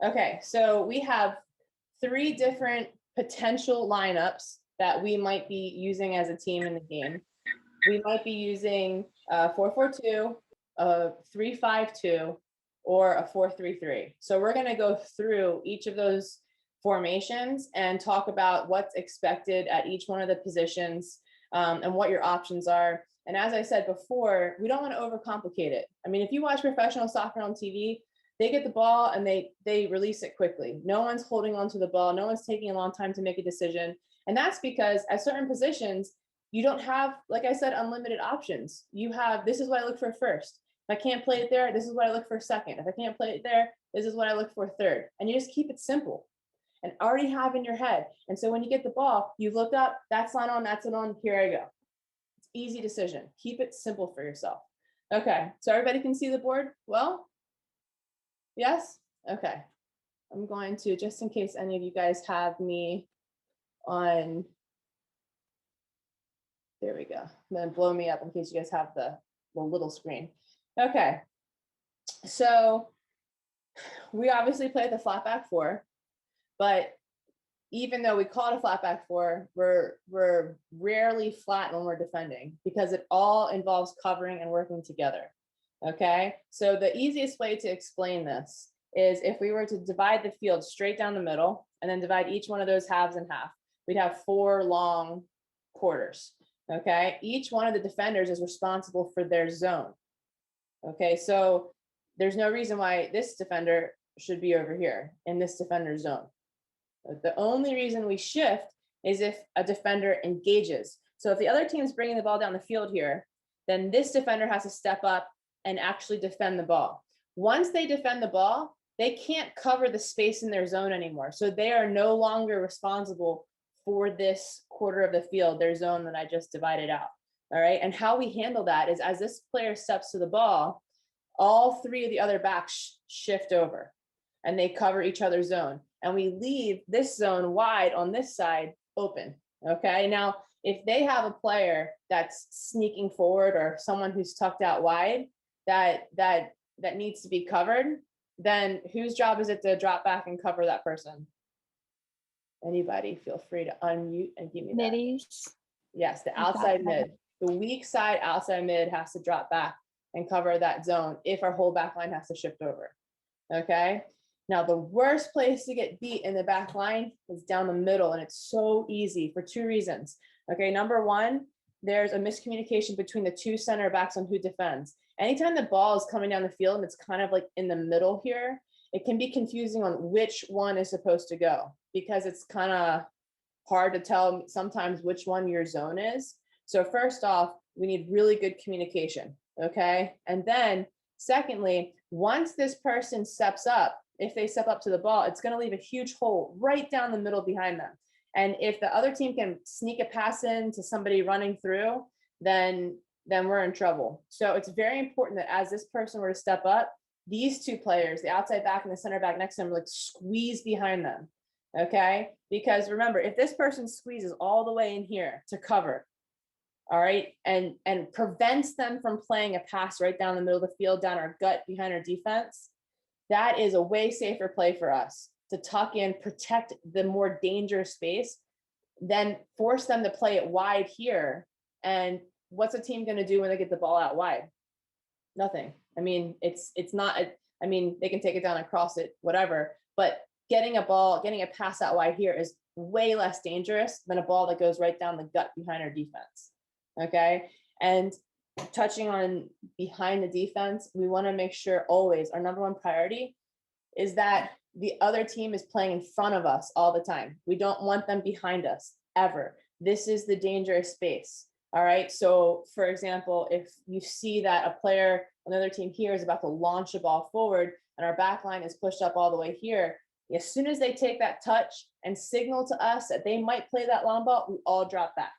Okay, so we have 3 different potential lineups that we might be using as a team in the game. We might be using a 4-4-2, a 3-5-2, or a 4-3-3. So we're going to go through each of those formations and talk about what's expected at each one of the positions, and what your options are. And as I said before, we don't want to overcomplicate it. I mean, if you watch professional soccer on TV, they get the ball and they release it quickly. No one's holding on to the ball. No one's taking a long time to make a decision. And that's because at certain positions, you don't have, like I said, unlimited options. You have, this is what I look for first. If I can't play it there, this is what I look for second. If I can't play it there, this is what I look for third. And you just keep it simple and already have in your head. And so when you get the ball, you look up, that's not on, that's not on, here I go. It's easy decision. Keep it simple for yourself. Okay, so everybody can see the board well? Yes? Okay. I'm going to, just in case any of you guys have me on, there we go. I'm going to blow me up in case you guys have the little screen. Okay. So we obviously play the flat back 4, but even though we call it a flat back 4, we're rarely flat when we're defending because it all involves covering and working together. Okay. So the easiest way to explain this is if we were to divide the field straight down the middle and then divide each one of those halves in half, we'd have 4 long quarters. Okay. Each one of the defenders is responsible for their zone. Okay. So there's no reason why this defender should be over here in this defender's zone. The only reason we shift is if a defender engages. So if the other team is bringing the ball down the field here, then this defender has to step up and actually defend the ball. Once they defend the ball, they can't cover the space in their zone anymore. So they are no longer responsible for this quarter of the field, their zone that I just divided out. All right. And how we handle that is as this player steps to the ball, all 3 of the other backs shift over and they cover each other's zone. And we leave this zone wide on this side open. Okay. Now, if they have a player that's sneaking forward or someone who's tucked out wide that needs to be covered, then whose job is it to drop back and cover that person? Anybody, feel free to unmute and give me that. Middies. Yes, the outside mid. The weak side outside mid has to drop back and cover that zone if our whole back line has to shift over. Okay. Now, the worst place to get beat in the back line is down the middle, and it's so easy for 2 reasons. Okay, number 1, there's a miscommunication between the 2 center backs on who defends. Anytime the ball is coming down the field and it's kind of like in the middle here, it can be confusing on which one is supposed to go because it's kind of hard to tell sometimes which one your zone is. So first off, we need really good communication, okay? And then secondly, once this person steps up, if they step up to the ball, it's going to leave a huge hole right down the middle behind them. And if the other team can sneak a pass in to somebody running through, then we're in trouble. So it's very important that as this person were to step up, these 2 players, the outside back and the center back next to them, like squeeze behind them. Okay. Because remember, if this person squeezes all the way in here to cover, all right, and prevents them from playing a pass right down the middle of the field, down our gut behind our defense, that is a way safer play for us to tuck in, protect the more dangerous space, then force them to play it wide here. And what's a team going to do when they get the ball out wide? Nothing. I mean, it's not, I mean, they can take it down and cross it, whatever, but getting a pass out wide here is way less dangerous than a ball that goes right down the gut behind our defense. Okay. And touching on behind the defense, we want to make sure always our number 1 priority is that the other team is playing in front of us all the time. We don't want them behind us ever. This is the dangerous space. All right. So for example, if you see that a player, another team here is about to launch a ball forward and our back line is pushed up all the way here, as soon as they take that touch and signal to us that they might play that long ball, we all drop back.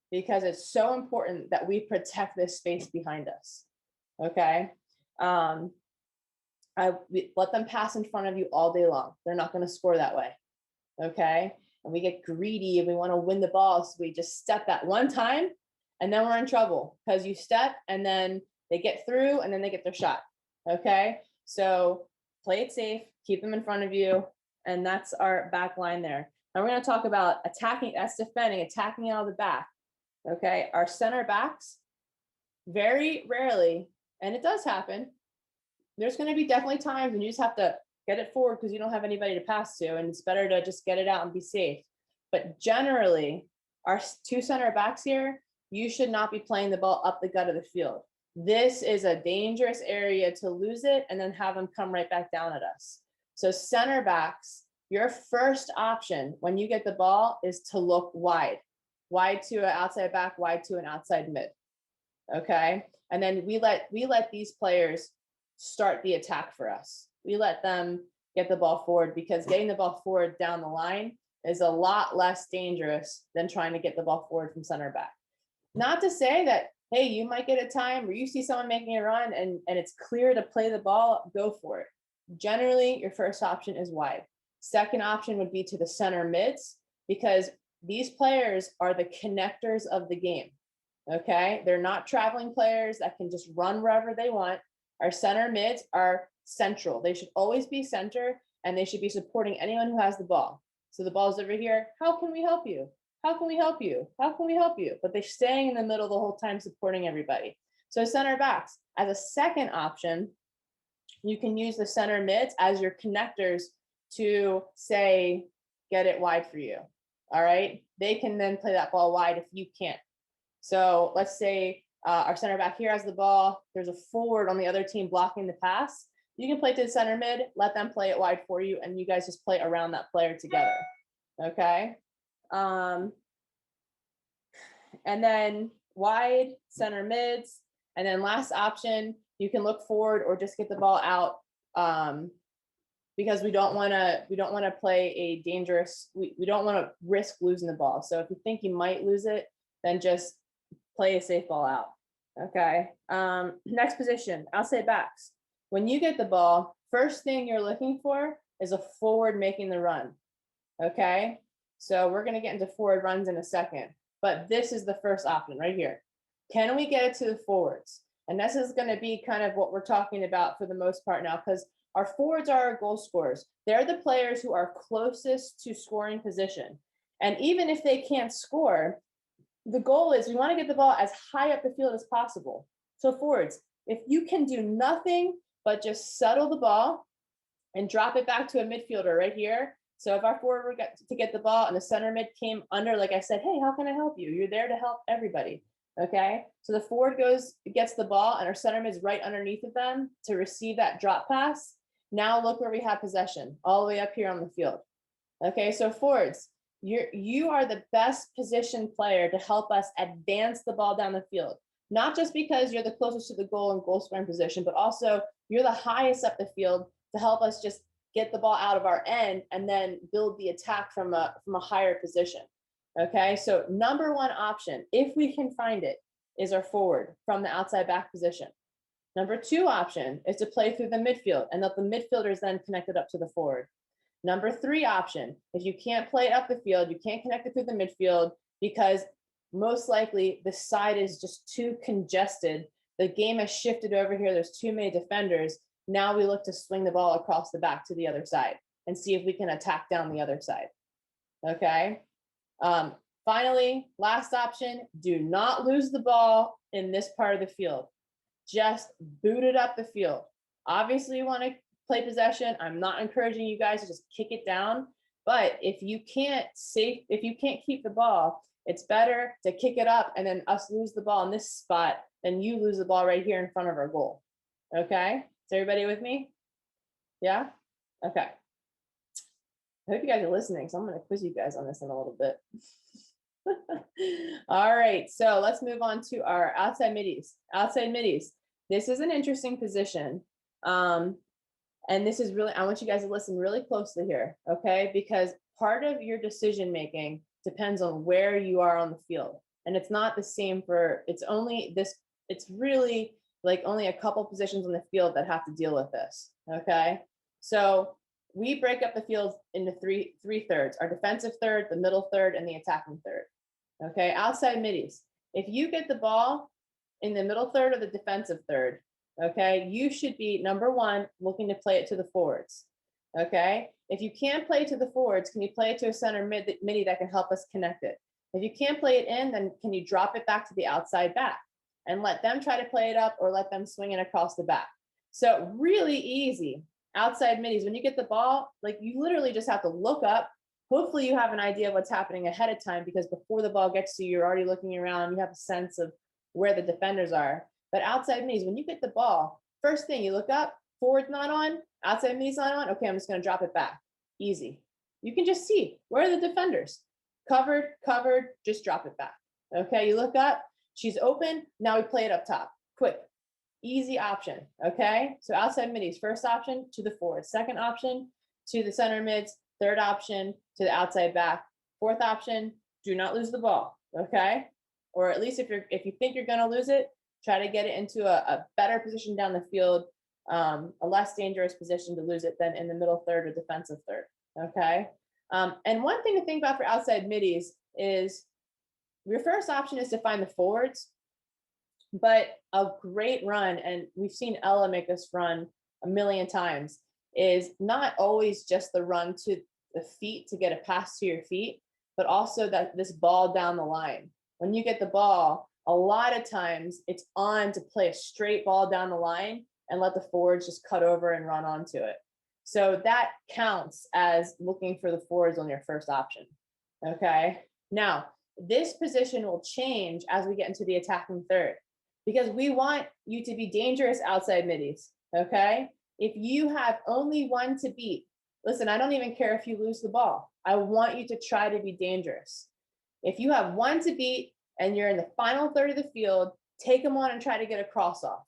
Because it's so important that we protect this space behind us. Okay. We let them pass in front of you all day long. They're not going to score that way. Okay. And we get greedy and we want to win the ball. So we just step that one time and then we're in trouble because you step and then they get through and then they get their shot. Okay. So play it safe, keep them in front of you, and that's our back line there. Now we're going to talk about attacking, that's defending, attacking out of the back. Okay, our center backs, very rarely, and it does happen, there's going to be definitely times when you just have to get it forward because you don't have anybody to pass to, and it's better to just get it out and be safe. But generally, our two center backs here, you should not be playing the ball up the gut of the field. This is a dangerous area to lose it and then have them come right back down at us. So center backs, your first option when you get the ball is to look wide. Wide to an outside back, wide to an outside mid. Okay. And then we let these players start the attack for us. We let them get the ball forward because getting the ball forward down the line is a lot less dangerous than trying to get the ball forward from center back. Not to say that, hey, you might get a time where you see someone making a run and it's clear to play the ball, go for it. Generally, your first option is wide. Second option would be to the center mids because these players are the connectors of the game. Okay, they're not traveling players that can just run wherever they want. Our center mids are central. They should always be center and they should be supporting anyone who has the ball. So the ball's over here. How can we help you? How can we help you? How can we help you? But they're staying in the middle the whole time, supporting everybody. So center backs, as a second option, you can use the center mids as your connectors to say, get it wide for you. All right. They can then play that ball wide if you can't. So let's say our center back here has the ball. There's a forward on the other team blocking the pass. You can play to the center mid, let them play it wide for you, and you guys just play around that player together. Okay. And then wide, center mids, and then last option, you can look forward or just get the ball out because we don't want to play a dangerous. We don't want to risk losing the ball. So if you think you might lose it, then just play a safe ball out. Okay. Next position, outside backs. When you get the ball, first thing you're looking for is a forward making the run. Okay. So we're going to get into forward runs in a second, but this is the first option right here. Can we get it to the forwards? And this is going to be kind of what we're talking about for the most part now, because our forwards are our goal scorers. They're the players who are closest to scoring position. And even if they can't score, the goal is we want to get the ball as high up the field as possible. So forwards, if you can do nothing but just settle the ball and drop it back to a midfielder right here. So if our forward got to get the ball and the center mid came under, like I said, hey, how can I help you? You're there to help everybody. Okay. So the forward gets the ball and our center mid is right underneath of them to receive that drop pass. Now look where we have possession all the way up here on the field. Okay. So forwards, you are the best positioned player to help us advance the ball down the field. Not just because you're the closest to the goal and goal scoring position, but also you're the highest up the field to help us just get the ball out of our end and then build the attack from a higher position. Okay, so number one option, if we can find it, is our forward from the outside back position. Number two option is to play through the midfield and let the midfielders then connect it up to the forward. Number three option, if you can't play it up the field, you can't connect it through the midfield because most likely the side is just too congested. The game has shifted over here. There's too many defenders. Now we look to swing the ball across the back to the other side and see if we can attack down the other side. Okay. Finally, last option, do not lose the ball in this part of the field. Just boot it up the field. Obviously, you want to play possession. I'm not encouraging you guys to just kick it down, but if you can't keep the ball, it's better to kick it up and then us lose the ball in this spot than you lose the ball right here in front of our goal. Okay, is everybody with me? Yeah? Okay. I hope you guys are listening, so I'm going to quiz you guys on this in a little bit. All right, so let's move on to our outside middies. Outside middies. This is an interesting position. And this is really, I want you guys to listen really closely here, okay? Because part of your decision making depends on where you are on the field. And it's not the same for, it's really like only a couple positions on the field that have to deal with this, okay? So we break up the field into three thirds, our defensive third, the middle third, and the attacking third, okay? Outside middies. If you get the ball in the middle third or the defensive third, okay, you should be, number one, looking to play it to the forwards, okay? If you can't play it to the forwards, can you play it to a center midi that can help us connect it? If you can't play it in, then can you drop it back to the outside back and let them try to play it up, or let them swing it across the back? So really easy outside middies. When you get the ball, like, you literally just have to look up. Hopefully you have an idea of what's happening ahead of time, because before the ball gets to you, you're already looking around, you have a sense of where the defenders are. But outside middies, when you get the ball, first thing you look up, forward's not on, outside middies not on, okay, I'm just gonna drop it back. Easy. You can just see, where are the defenders? Covered, covered, just drop it back. Okay, you look up, she's open, now we play it up top. Quick, easy option, okay? So outside middies, first option to the forward, second option to the center mids, third option to the outside back, fourth option, do not lose the ball, okay? Or at least if you think you're gonna lose it, try to get it into a better position down the field, a less dangerous position to lose it than in the middle third or defensive third, okay? And one thing to think about for outside middies is your first option is to find the forwards, but a great run, and we've seen Ella make this run a million times, is not always just the run to the feet to get a pass to your feet, but also that this ball down the line. When you get the ball, a lot of times it's on to play a straight ball down the line and let the forwards just cut over and run onto it. So that counts as looking for the forwards on your first option. Okay. Now, this position will change as we get into the attacking third, because we want you to be dangerous outside middies. Okay. If you have only one to beat, listen, I don't even care if you lose the ball. I want you to try to be dangerous. If you have one to beat and you're in the final third of the field, take them on and try to get a cross off.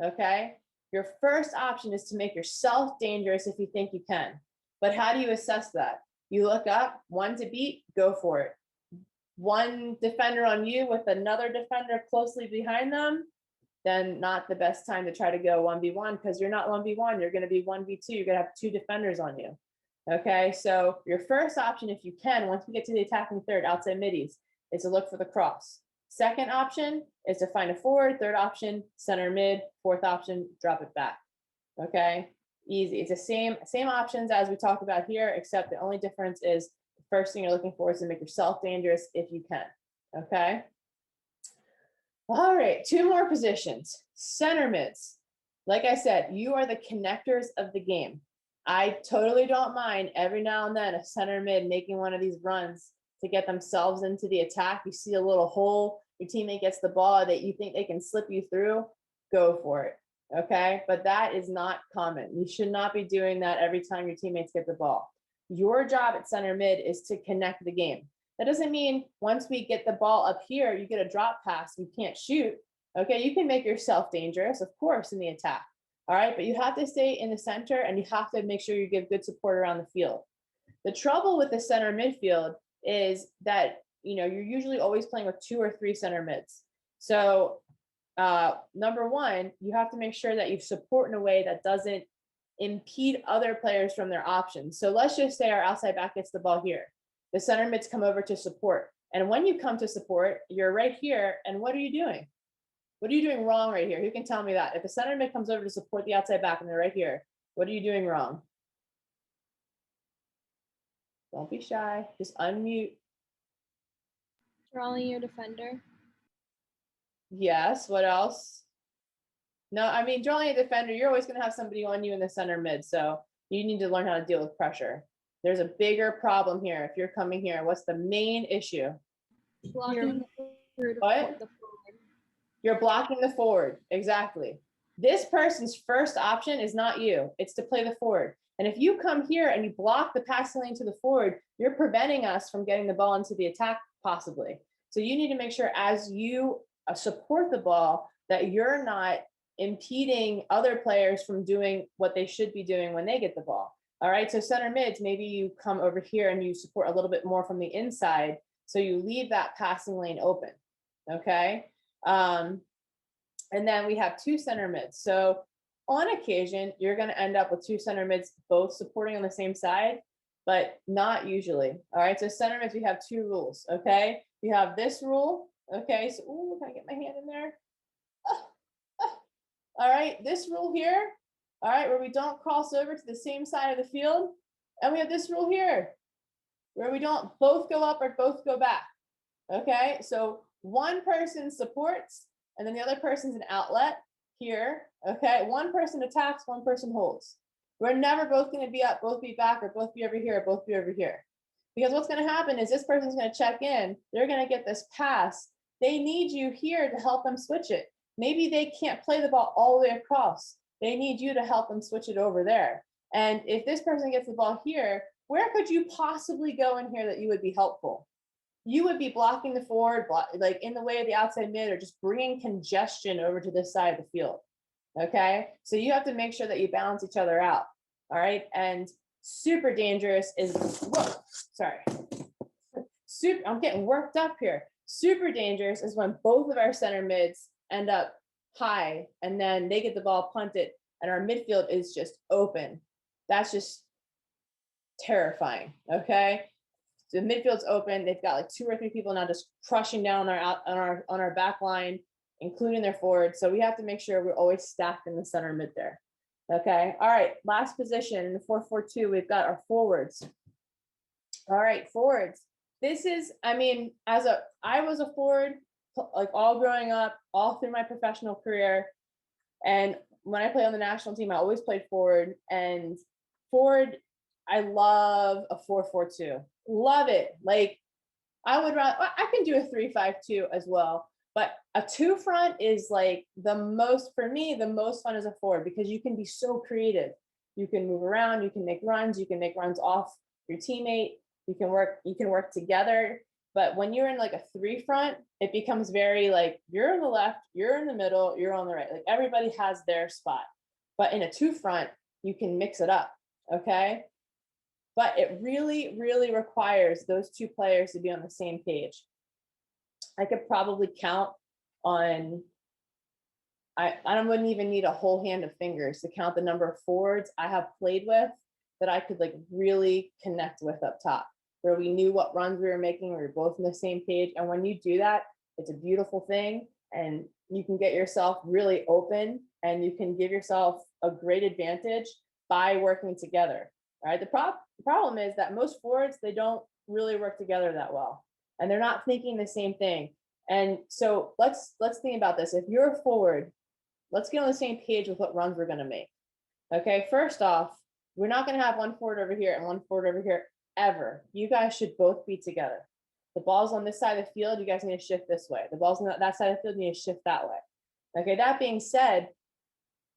Okay. Your first option is to make yourself dangerous if you think you can. But how do you assess that? You look up, one to beat, go for it. One defender on you with another defender closely behind them, then not the best time to try to go 1v1, because you're not 1v1, you're going to be 1v2. You're going to have two defenders on you. Okay, so your first option, if you can, once we get to the attacking third, outside middies, is to look for the cross. Second option is to find a forward. Third option, center mid. Fourth option, drop it back. Okay, easy. It's the same options as we talked about here, except the only difference is the first thing you're looking for is to make yourself dangerous if you can. Okay. All right, two more positions. Center mids. Like I said, you are the connectors of the game. I totally don't mind every now and then a center mid making one of these runs to get themselves into the attack. You see a little hole, your teammate gets the ball that you think they can slip you through, go for it. Okay, but that is not common. You should not be doing that every time your teammates get the ball. Your job at center mid is to connect the game. That doesn't mean once we get the ball up here, you get a drop pass, you can't shoot. Okay, you can make yourself dangerous, of course, in the attack. All right, but you have to stay in the center and you have to make sure you give good support around the field. The trouble with the center midfield is that, you know, you're usually always playing with 2 or 3 center mids. So number one, you have to make sure that you support in a way that doesn't impede other players from their options. So let's just say our outside back gets the ball here. The center mids come over to support. And when you come to support, you're right here. And what are you doing? What are you doing wrong right here? Who can tell me that? If a center mid comes over to support the outside back and they're right here, what are you doing wrong? Don't be shy. Just unmute. Drawing your defender. Yes. What else? No, I mean, drawing a defender, you're always going to have somebody on you in the center mid. So you need to learn how to deal with pressure. There's a bigger problem here. If you're coming here, what's the main issue? Blocking What? the forward. You're blocking the forward. Exactly. This person's first option is not you. It's to play the forward. And if you come here and you block the passing lane to the forward, you're preventing us from getting the ball into the attack possibly. So you need to make sure as you support the ball that you're not impeding other players from doing what they should be doing when they get the ball. All right, so center mids, maybe you come over here and you support a little bit more from the inside, so you leave that passing lane open, okay? And then we have 2 center mids. So on occasion, you're gonna end up with 2 center mids both supporting on the same side, but not usually. All right, so center mids, we have 2 rules, okay? You have this rule, okay? So, ooh, can I get my hand in there? all right, this rule here, all right, where we don't cross over to the same side of the field. And we have this rule here, where we don't both go up or both go back. Okay, so one person supports and then the other person's an outlet here. Okay, one person attacks, one person holds. We're never both going to be up, both be back, or both be over here, or both be over here. Because what's going to happen is this person's going to check in, they're going to get this pass. They need you here to help them switch it. Maybe they can't play the ball all the way across. They need you to help them switch it over there. And if this person gets the ball here, where could you possibly go in here that you would be helpful? You would be blocking the forward, like in the way of the outside mid, or just bringing congestion over to this side of the field. Okay, so you have to make sure that you balance each other out. All right, and super dangerous is, whoa, sorry. I'm getting worked up here. Super dangerous is when both of our center mids end up high and then they get the ball punted and our midfield is just open. That's just terrifying. Okay. So the midfield's open. They've got like 2 or 3 people now just crushing down on our back line, including their forwards. So we have to make sure we're always stacked in the center mid there. Okay. All right. Last position in the 4-4-2, we've got our forwards. All right, forwards. This is, I mean, I was a forward like all growing up, all through my professional career. And when I played on the national team, I always played forward. And forward, I love a 4-4-2. Love it. Like I can do a 3-5-2 as well. But a 2 front is like for me, the most fun as a forward, because you can be so creative. You can move around, you can make runs off your teammate, you can work together. But when you're in like a 3 front, it becomes very like you're on the left, you're in the middle, you're on the right. Like everybody has their spot. But in a 2 front, you can mix it up. Okay. But it really, really requires those 2 players to be on the same page. I could probably count on, I wouldn't even need a whole hand of fingers to count the number of forwards I have played with that I could like really connect with up top, where we knew what runs we were making, we were both on the same page. And when you do that, it's a beautiful thing. And you can get yourself really open and you can give yourself a great advantage by working together. All right. The problem is that most forwards, they don't really work together that well. And they're not thinking the same thing. And so let's think about this. If you're a forward, let's get on the same page with what runs we're going to make. Okay, first off, we're not going to have one forward over here and one forward over here ever. You guys should both be together. The ball's on this side of the field, you guys need to shift this way. The ball's on that side of the field, you need to shift that way. Okay, that being said,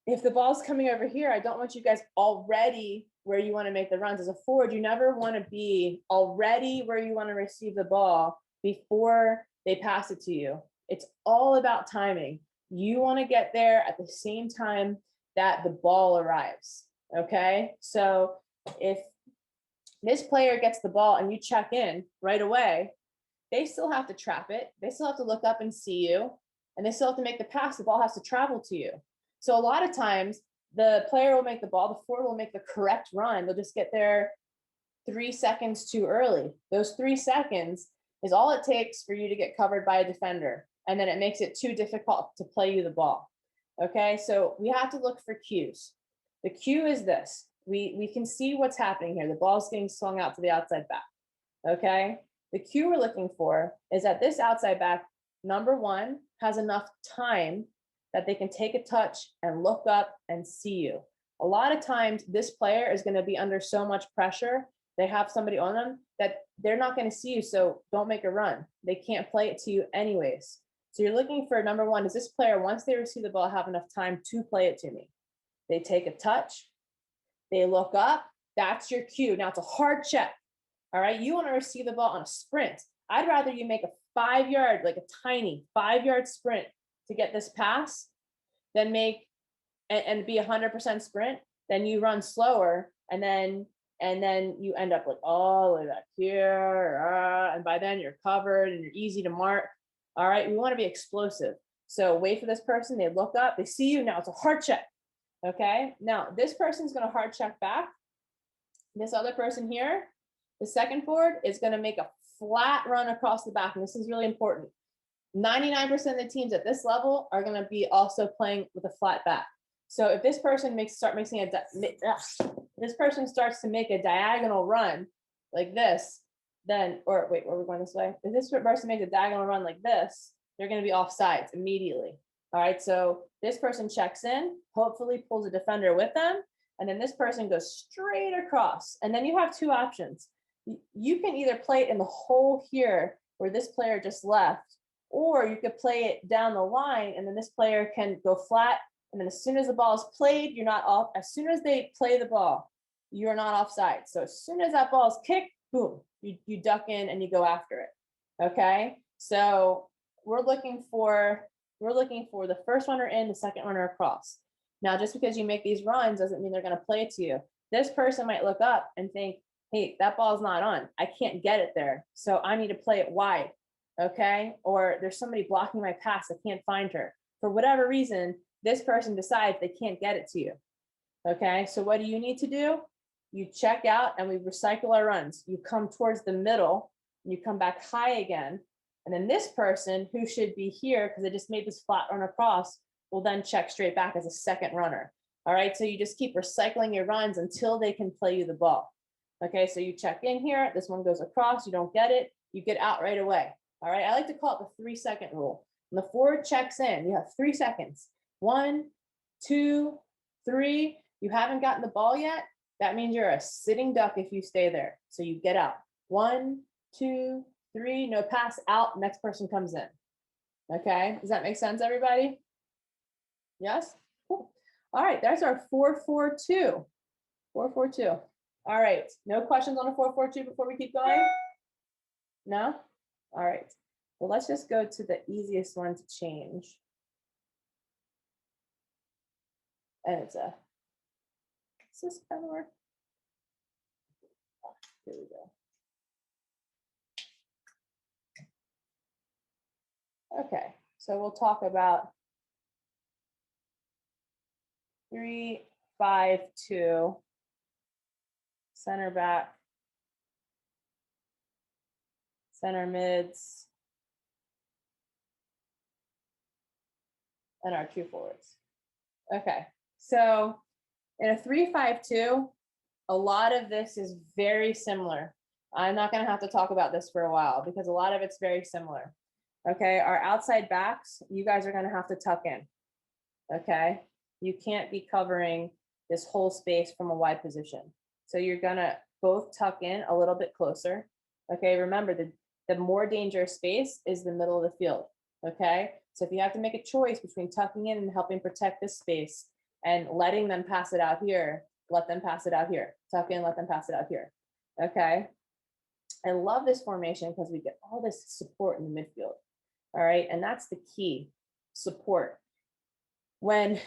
if the ball's coming over here, I don't want you guys already where you want to make the runs. As a forward, you never want to be already where you want to receive the ball before they pass it to you. It's all about timing. You want to get there at the same time that the ball arrives. Okay, so if this player gets the ball and you check in right away, they still have to trap it. They still have to look up and see you, and they still have to make the pass. The ball has to travel to you. So a lot of times the player will make the ball, the forward will make the correct run. They'll just get there 3 seconds too early. Those 3 seconds is all it takes for you to get covered by a defender. And then it makes it too difficult to play you the ball. Okay, so we have to look for cues. The cue is this. We can see what's happening here. The ball's getting swung out to the outside back. Okay, the cue we're looking for is that this outside back, number 1, has enough time that they can take a touch and look up and see you. A lot of times this player is going to be under so much pressure, they have somebody on them, that they're not going to see you, so don't make a run. They can't play it to you anyways. So you're looking for, number 1, does this player, once they receive the ball, have enough time to play it to me? They take a touch, they look up, that's your cue. Now it's a hard check. All right, you want to receive the ball on a sprint. I'd rather you make a 5-yard, like a tiny 5-yard sprint to get this pass than make and be 100% sprint. Then you run slower and then you end up like all the way back here, and by then you're covered and you're easy to mark. All right, we want to be explosive. So wait for this person, they look up, they see you, now it's a hard check. Okay, now this person's going to hard check back. This other person here, the second forward, is going to make a flat run across the back. And this is really important. 99% of the teams at this level are going to be also playing with a flat back. So if this person this person starts to make a diagonal run like this, then, or wait, we're going this way. If this person makes a diagonal run like this, they're going to be offsides immediately. All right, so this person checks in, hopefully pulls a defender with them, and then this person goes straight across. And then you have two options. You can either play it in the hole here where this player just left, or you could play it down the line and then this player can go flat. And then as soon as the ball is played, you're not off. As soon as they play the ball, you're not offside. So as soon as that ball is kicked, boom, you duck in and you go after it. Okay, so we're looking for the first runner in, the second runner across. Now, just because you make these runs doesn't mean they're going to play it to you. This person might look up and think, hey, that ball's not on. I can't get it there. So I need to play it wide. Okay. Or there's somebody blocking my pass. I can't find her. For whatever reason, this person decides they can't get it to you. Okay. So what do you need to do? You check out and we recycle our runs. You come towards the middle, you come back high again. And then this person who should be here because they just made this flat run across will then check straight back as a second runner. All right. So you just keep recycling your runs until they can play you the ball. Okay, so you check in here, this one goes across, you don't get it, you get out right away. All right, I like to call it the 3-second rule. When the forward checks in, you have 3 seconds. 1, 2, 3. You haven't gotten the ball yet. That means you're a sitting duck if you stay there. So you get out. 1, 2, 3, no pass, out, next person comes in. Okay, does that make sense, everybody? Yes? Cool. All right, that's our 4-4-2. 4-4-2. All right, no questions on a 4-4-2 before we keep going? No? All right, well, let's just go to the easiest one to change. And it's a, is this gonna work? Here we go. Okay, so we'll talk about 3-5-2. Center back, center mids, and our 2 forwards. Okay, so in a 3-5-2, a lot of this is very similar. I'm not going to have to talk about this for a while because a lot of it's very similar. Okay, our outside backs, you guys are going to have to tuck in. Okay, you can't be covering this whole space from a wide position. So you're gonna both tuck in a little bit closer. Okay, remember the more dangerous space is the middle of the field. Okay, so if you have to make a choice between tucking in and helping protect this space and letting them pass it out here, let them pass it out here. Tuck in, let them pass it out here. Okay, I love this formation because we get all this support in the midfield. All right, and that's the key, support. When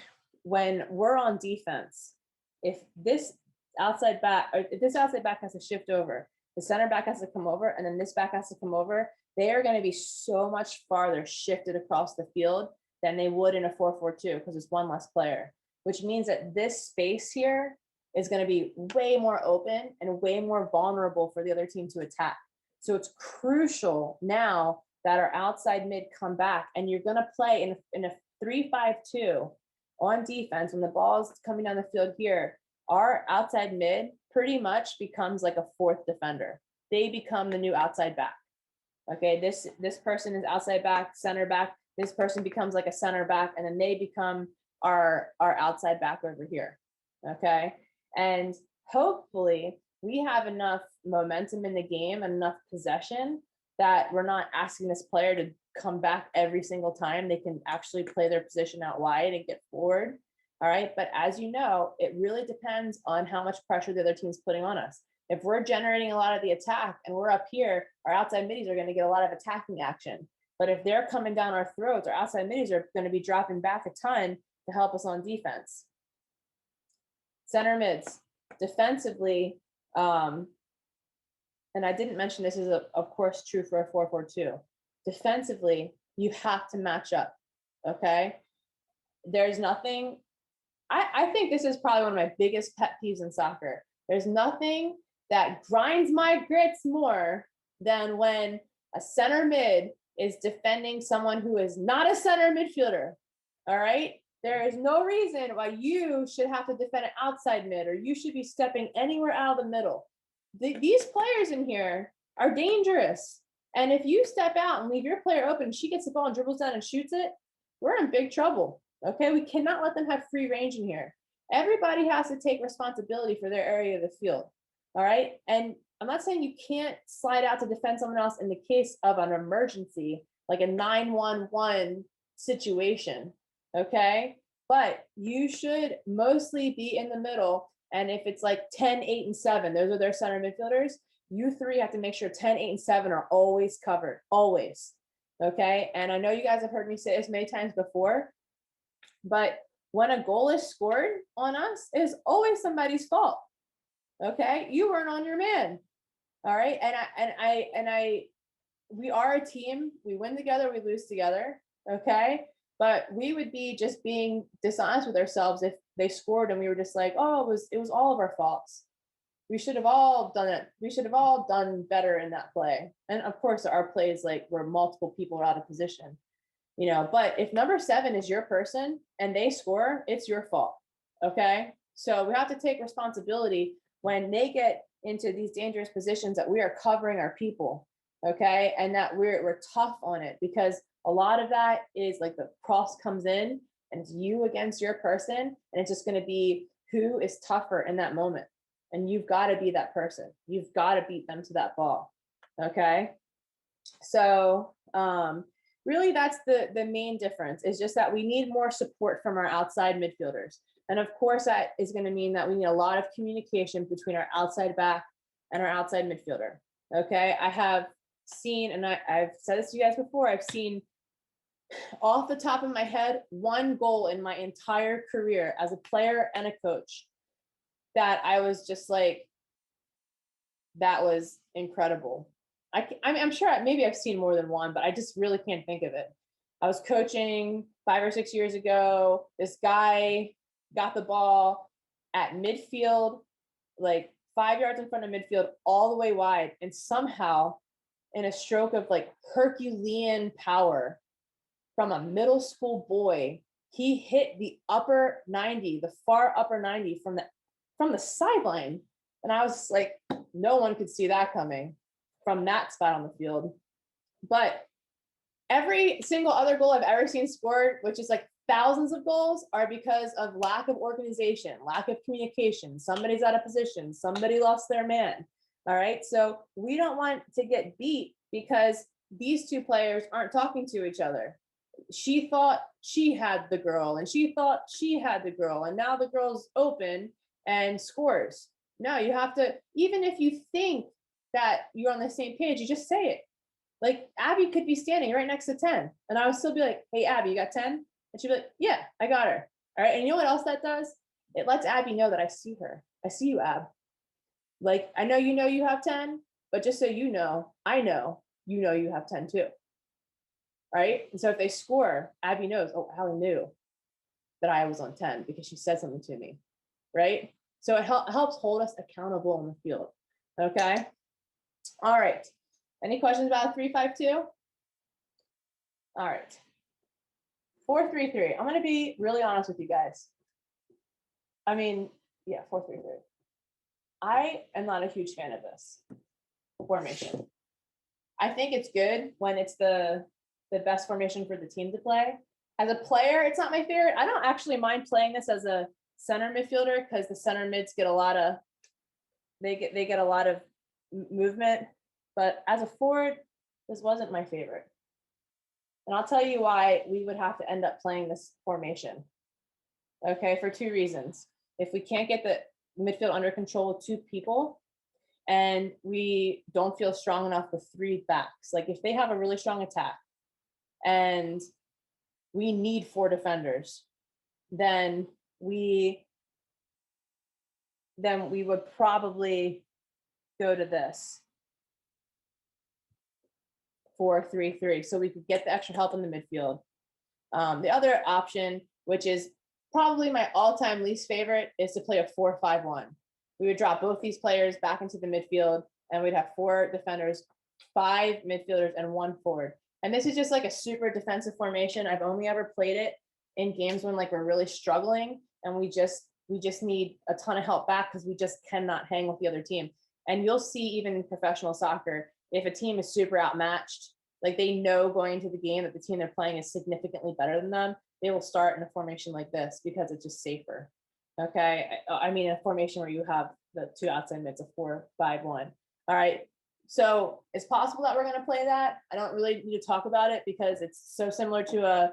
we're on defense, if this outside back, or if this outside back has to shift over, the center back has to come over, and then this back has to come over, they are going to be so much farther shifted across the field than they would in a 4-4-2 because it's one less player, which means that this space here is going to be way more open and way more vulnerable for the other team to attack. So it's crucial now that our outside mid come back, and you're going to play in a 3-5-2 on defense. When the ball is coming down the field here, our outside mid pretty much becomes like a 4th defender. They become the new outside back. Okay, this person is outside back, center back. This person becomes like a center back, and then they become our outside back over here. Okay, and hopefully we have enough momentum in the game and enough possession that we're not asking this player to come back every single time. They can actually play their position out wide and get forward. All right, but as you know, it really depends on how much pressure the other team's putting on us. If we're generating a lot of the attack and we're up here, our outside middies are going to get a lot of attacking action. But if they're coming down our throats, our outside middies are going to be dropping back a ton to help us on defense. Center mids, defensively, and I didn't mention this is of course true for a 4-4-2. Defensively, you have to match up. Okay, there's nothing. I think this is probably one of my biggest pet peeves in soccer. There's nothing that grinds my grits more than when a center mid is defending someone who is not a center midfielder. All right, there is no reason why you should have to defend an outside mid or you should be stepping anywhere out of the middle. These players in here are dangerous. And if you step out and leave your player open, she gets the ball and dribbles down and shoots it, we're in big trouble. Okay, we cannot let them have free range in here. Everybody has to take responsibility for their area of the field. All right. And I'm not saying you can't slide out to defend someone else in the case of an emergency, like a 911 situation. Okay. But you should mostly be in the middle. And if it's like 10, 8, and 7, those are their center midfielders, you three have to make sure 10, 8, and 7 are always covered, always. Okay. And I know you guys have heard me say this many times before, but when a goal is scored on us, it is always somebody's fault. Okay. You weren't on your man. All right. We are a team. We win together, we lose together. Okay. But we would be just being dishonest with ourselves if they scored and we were just like, oh, it was all of our faults. We should have all done it. We should have all done better in that play. And of course, our plays like where multiple people are out of position, you know, but if number 7 is your person and they score, it's your fault. Okay. So we have to take responsibility when they get into these dangerous positions that we are covering our people. Okay. And that we're tough on it, because a lot of that is like the cross comes in and it's you against your person. And it's just going to be who is tougher in that moment. And you've got to be that person. You've got to beat them to that ball. Okay. So really that's the main difference, is just that we need more support from our outside midfielders. And of course that is going to mean that we need a lot of communication between our outside back and our outside midfielder. Okay. I have seen, and I've said this to you guys before, I've seen off the top of my head 1 goal in my entire career as a player and a coach that I was just like, that was incredible. I'm sure maybe I've seen more than 1, but I just really can't think of it. I was coaching 5 or 6 years ago. This guy got the ball at midfield, like 5 yards in front of midfield, all the way wide. And somehow, in a stroke of like Herculean power from a middle school boy, he hit the upper 90, the far upper 90 from the sideline. And I was like, no one could see that coming from that spot on the field. But every single other goal I've ever seen scored, which is like thousands of goals, are because of lack of organization, lack of communication. Somebody's out of position. Somebody lost their man. All right. So we don't want to get beat because these 2 players aren't talking to each other. She thought she had the girl and she thought she had the girl. And now the girl's open and scores. No, you have to, even if you think that you're on the same page, you just say it. Like Abby could be standing right next to 10. And I would still be like, hey, Abby, you got 10? And she'd be like, yeah, I got her. All right. And you know what else that does? It lets Abby know that I see her. I see you, Ab. Like, I know you have 10, but just so you know, I know you have 10 too. Right. And so if they score, Abby knows, oh, Allie knew that I was on 10 because she said something to me. Right. So it helps hold us accountable on the field. Okay. All right. Any questions about 3-5-2? All right. 4-3-3. I'm going to be really honest with you guys. I mean, yeah, 4-3-3. I am not a huge fan of this formation. I think it's good when it's the best formation for the team to play. As a player, it's not my favorite. I don't actually mind playing this as a center midfielder because the center mids get a lot of movement. But as a forward, this wasn't my favorite. And I'll tell you why we would have to end up playing this formation. Okay, for 2 reasons. If we can't get the midfield under control with 2 people, and we don't feel strong enough with 3 backs. Like if they have a really strong attack and we need 4 defenders, then we would probably go to this 4-3-3, so we could get the extra help in the midfield. The other option, which is probably my all-time least favorite, is to play a 4-5-1. We would drop both these players back into the midfield, and we'd have 4 defenders, 5 midfielders, and 1 forward. And this is just like a super defensive formation. I've only ever played it in games when like we're really struggling and we just need a ton of help back because we just cannot hang with the other team. And you'll see even in professional soccer, if a team is super outmatched, like they know going into the game that the team they're playing is significantly better than them, they will start in a formation like this because it's just safer. Okay. I mean, a formation where you have the two outside mids, a 4-5-1. All right. So it's possible that we're going to play that. I don't really need to talk about it because it's so similar to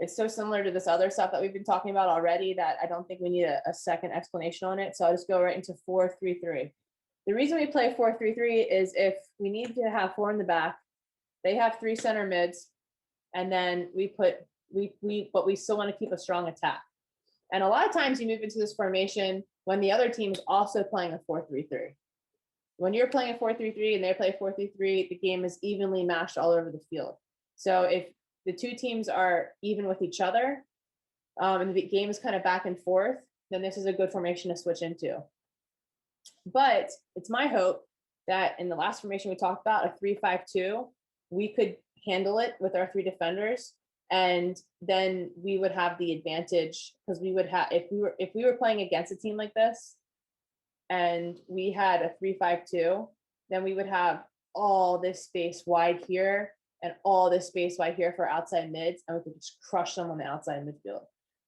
this other stuff that we've been talking about already that I don't think we need a second explanation on it. So I'll just go right into 4-3-3. The reason we play 4-3-3 is if we need to have 4 in the back, they have 3 center mids, and then but we still want to keep a strong attack. And a lot of times you move into this formation when the other team is also playing a 4-3-3. When you're playing a 4-3-3 and they play 4-3-3, the game is evenly matched all over the field. So if the two teams are even with each other, and the game is kind of back and forth, then this is a good formation to switch into. But it's my hope that in the last formation we talked about, a 3-5-2, we could handle it with our 3 defenders, and then we would have the advantage because we would have if we were playing against a team like this and we had a 3-5-2, then we would have all this space wide here and all this space wide here for outside mids, and we could just crush them on the outside midfield.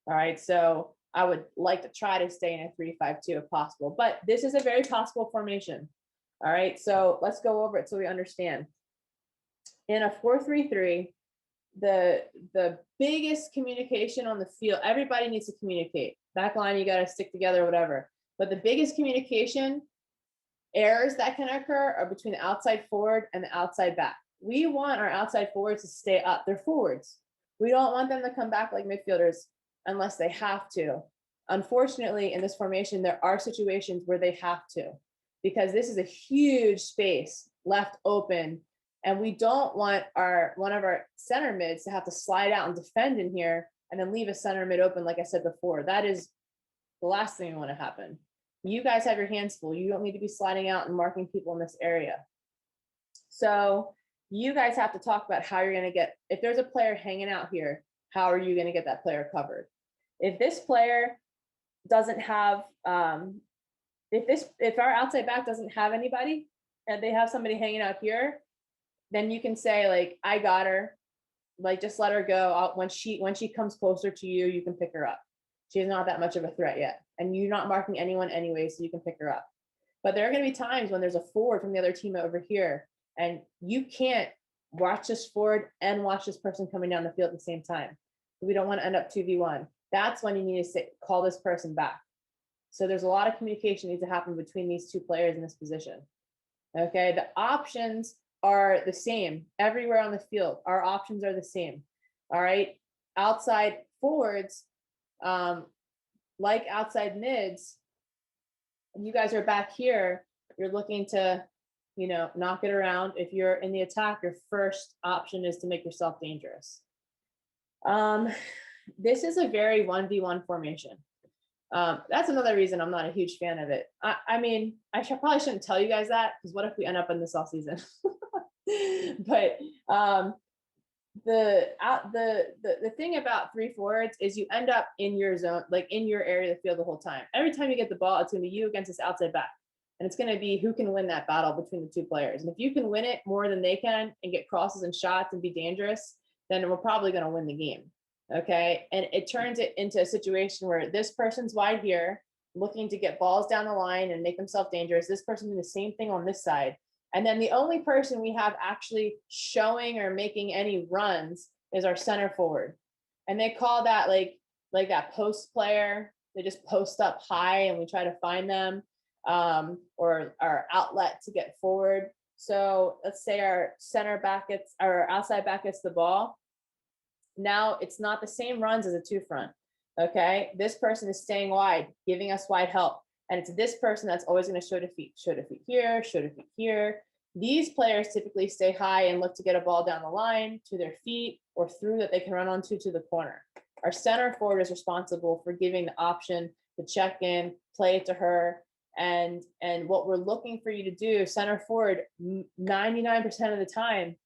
All right, so I would like to try to stay in a 3-5-2 if possible, but this is a very possible formation. All right, so let's go over it so we understand. In a 4-3-3, the biggest communication on the field, everybody needs to communicate. Back line, you got to stick together, whatever. But the biggest communication errors that can occur are between the outside forward and the outside back. We want our outside forwards to stay up. They're forwards. We don't want them to come back like midfielders unless they have to. Unfortunately, in this formation, there are situations where they have to, because this is a huge space left open. And we don't want one of our center mids to have to slide out and defend in here and then leave a center mid open, like I said before. That is the last thing we want to happen. You guys have your hands full. You don't need to be sliding out and marking people in this area. So you guys have to talk about how you're going to get, if there's a player hanging out here, how are you going to get that player covered? If this player doesn't have, if our outside back doesn't have anybody and they have somebody hanging out here, then you can say like, I got her, like just let her go. When she comes closer to you, you can pick her up. She's not that much of a threat yet. And you're not marking anyone anyway, so you can pick her up. But there are going to be times when there's a forward from the other team over here, and you can't watch this forward and watch this person coming down the field at the same time. We don't want to end up 2v1. That's when you need to call this person back. So there's a lot of communication needs to happen between these two players in this position. Okay, the options are the same everywhere on the field. Our options are the same. All right, outside forwards, like outside mids, you guys are back here. You're looking to, knock it around. If you're in the attack, your first option is to make yourself dangerous. This is a very 1v1 formation. That's another reason I'm not a huge fan of it. I mean, probably shouldn't tell you guys that, because what if we end up in this all season? But the thing about 3 forwards is you end up in your zone, like in your area of the field the whole time. Every time you get the ball, it's going to be you against this outside back. And it's going to be who can win that battle between the two players. And if you can win it more than they can and get crosses and shots and be dangerous, then we're probably going to win the game. Okay. And it turns it into a situation where this person's wide here looking to get balls down the line and make themselves dangerous. This person doing the same thing on this side. And then the only person we have actually showing or making any runs is our center forward. And they call that like that post player. They just post up high and we try to find them, or our outlet to get forward. So let's say our center back gets, our outside back gets the ball. Now it's not the same runs as a 2 front. Okay. This person is staying wide, giving us wide help. And it's this person that's always going to show defeat here, show defeat here. These players typically stay high and look to get a ball down the line to their feet or through that they can run onto to the corner. Our center forward is responsible for giving the option to check in, play it to her. And what we're looking for you to do, center forward, 99% of the time,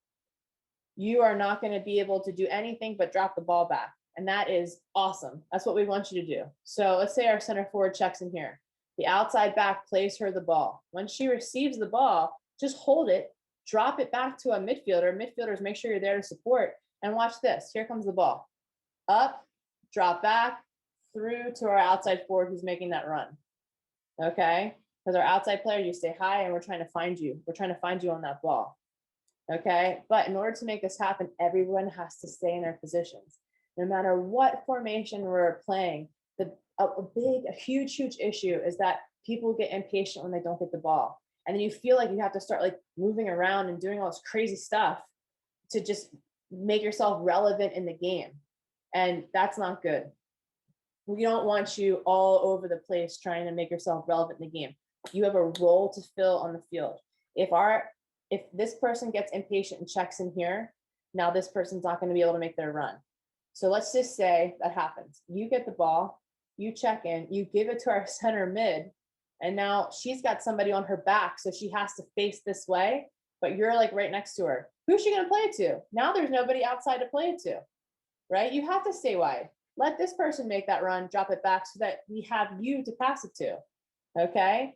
you are not going to be able to do anything but drop the ball back. And that is awesome. That's what we want you to do. So let's say our center forward checks in here. The outside back plays her the ball. When she receives the ball, just hold it, drop it back to a midfielder. Midfielders, make sure you're there to support. And watch this. Here comes the ball. Up, drop back, through to our outside forward who's making that run. Okay? Because our outside player, you stay high and we're trying to find you. We're trying to find you on that ball. Okay? But in order to make this happen, everyone has to stay in their positions. No matter what formation we're playing, a huge issue is that people get impatient when they don't get the ball. And then you feel like you have to start like moving around and doing all this crazy stuff to just make yourself relevant in the game. And that's not good. We don't want you all over the place trying to make yourself relevant in the game. You have a role to fill on the field. If this person gets impatient and checks in here, now this person's not going to be able to make their run. So let's just say that happens. You get the ball, you check in, you give it to our center mid, and now she's got somebody on her back, so she has to face this way, but you're like right next to her. Who's she going to play it to? Now there's nobody outside to play it to, right? You have to stay wide. Let this person make that run, drop it back so that we have you to pass it to, okay?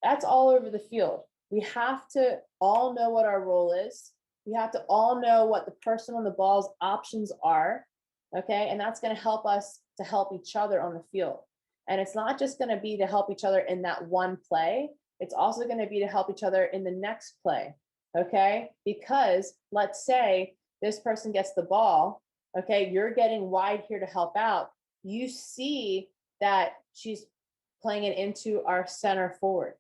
That's all over the field. We have to all know what our role is. We have to all know what the person on the ball's options are, okay? And that's going to help us to help each other on the field. And it's not just going to be to help each other in that one play. It's also going to be to help each other in the next play, okay? Because let's say this person gets the ball, okay? You're getting wide here to help out. You see that she's playing it into our center forward,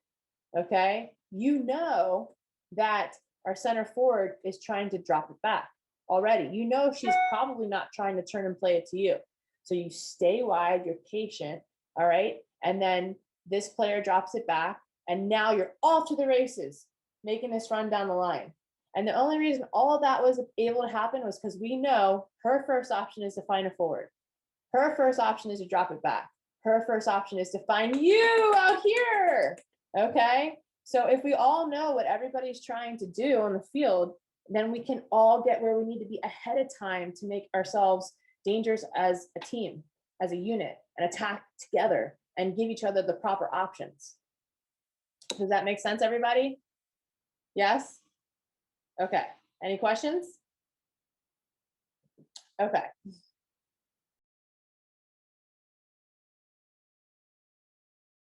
okay? You know that our center forward is trying to drop it back already. You know she's probably not trying to turn and play it to you. So you stay wide, you're patient, all right? And then this player drops it back, and now you're off to the races, making this run down the line. And the only reason all of that was able to happen was because we know her first option is to find a forward. Her first option is to drop it back. Her first option is to find you out here, okay? So if we all know what everybody's trying to do on the field, then we can all get where we need to be ahead of time to make ourselves dangerous as a team, as a unit, and attack together and give each other the proper options. Does that make sense, everybody? Yes? Okay. Any questions? Okay.